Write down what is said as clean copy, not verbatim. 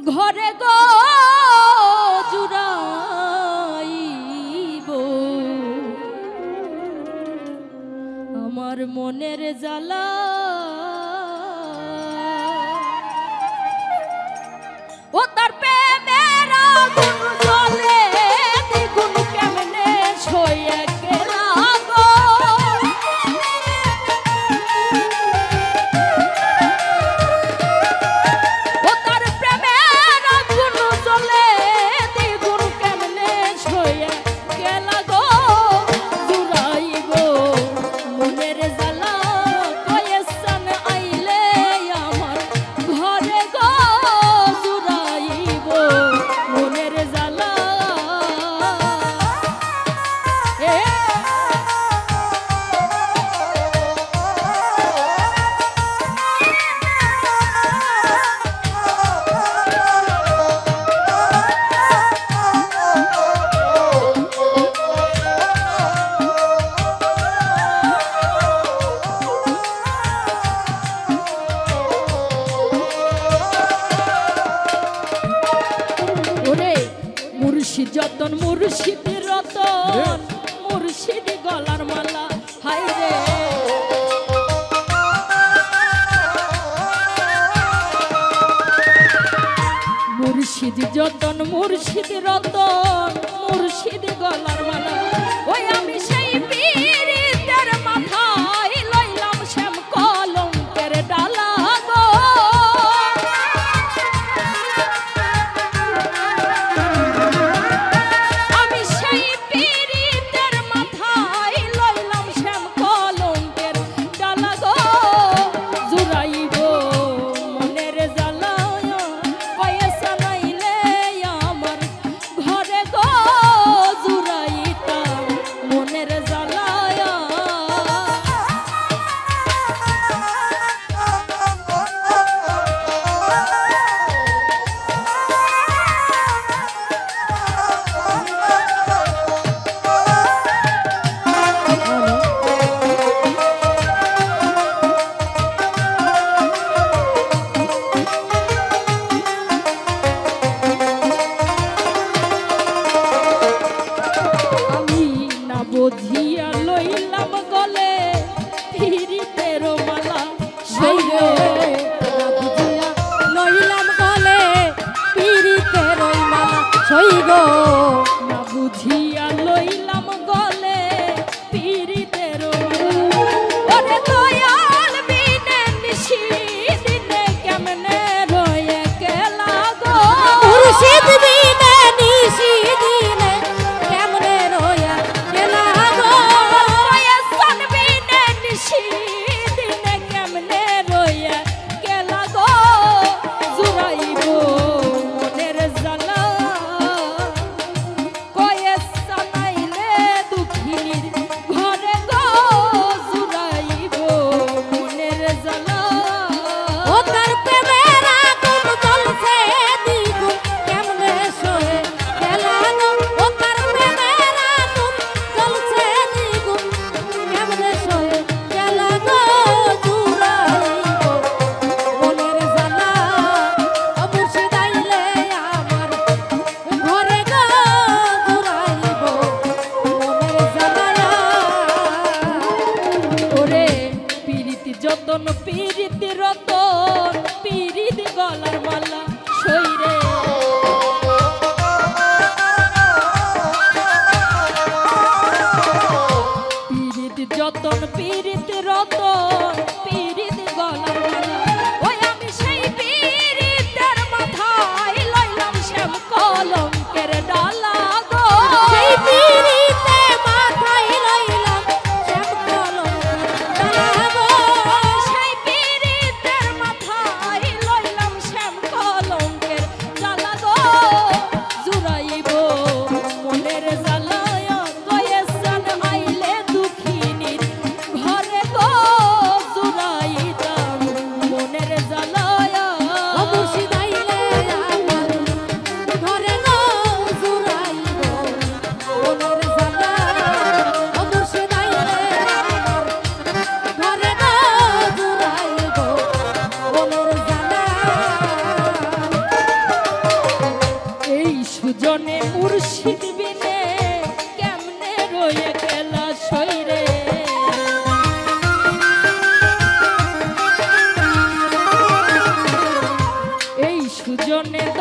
ঘরে গো জুড়াইব আমার মনের জ্বালা ও তার প্রেমের আগুন জ্বলে দ্বিগুণ কেমনে ছয়ে গেলা গো ও তার প্রেমের আগুন জ্বলে দ্বিগুণ কেমনে ছয়ে গেলা গো জুড়াইব মনের জ্বালা কয়েসান আইলে আমার ঘরে গো জুড়াইব মনের জ্বালা মুর্শিদ যতন মুর্শিদ রতন মুর্শিদ গলার মালা হাই রে মুর্শিদ যতন মুর্শিদ রতন মুর্শিদ গলার মালা ওই আমি সেই পীরিতের মাথায় লইলাম শ্যাম কলঙ্কের ডালা গো বুঝিয়া লইলাম গলে পীরিতের মালা সেই গো বুঝিয়া লইলাম গলে পীরিতের মালা সেই গো না বুঝিয়া লইলাম গলে পীরিতের ওরে দয়াল বিনে নিশি দিনে কেমনে রয়ে গেলা গো মুর্শিদ বিনে নিশি দিনে কেমনে রয়ে গেলা গো কয়েসান বিনে নিশি দিনে কেমনে রয়ে গেলা গো জুড়াইব মনের জ্বালা কয়েসান আইলে দুঃখিনীর ঘরে গো জুড়াইব মনের জ্বালা ও তার প্রেমের আগুন জ্বলছে দ্বিগুণ কেমনে সয়ে গেলা গো ও তার প্রেমের আগুন জ্বলছে দ্বিগুণ কেমনে সয়ে গেলা গো জুড়াইব মনের জ্বালা ও মুর্শিদ আইলে আমার ঘরে গো জুড়াইব মনের জ্বালা ওরে পীরিতি যতন পীরিতি রতন পীরিত গলার মালা সইরে পীরিত যতন পীরিত রতন পীরিত গলার মালা ওই আমি সেই পীরিতের মাথায় লইলাম শ্যাম কলঙ্কের ডালা গো সেই পীরিতে মাথায় লইলাম শ্যাম কলঙ্কের ডালা গো সেই পীরিতের মাথায় লইলাম শ্যাম কলঙ্কের জন্যে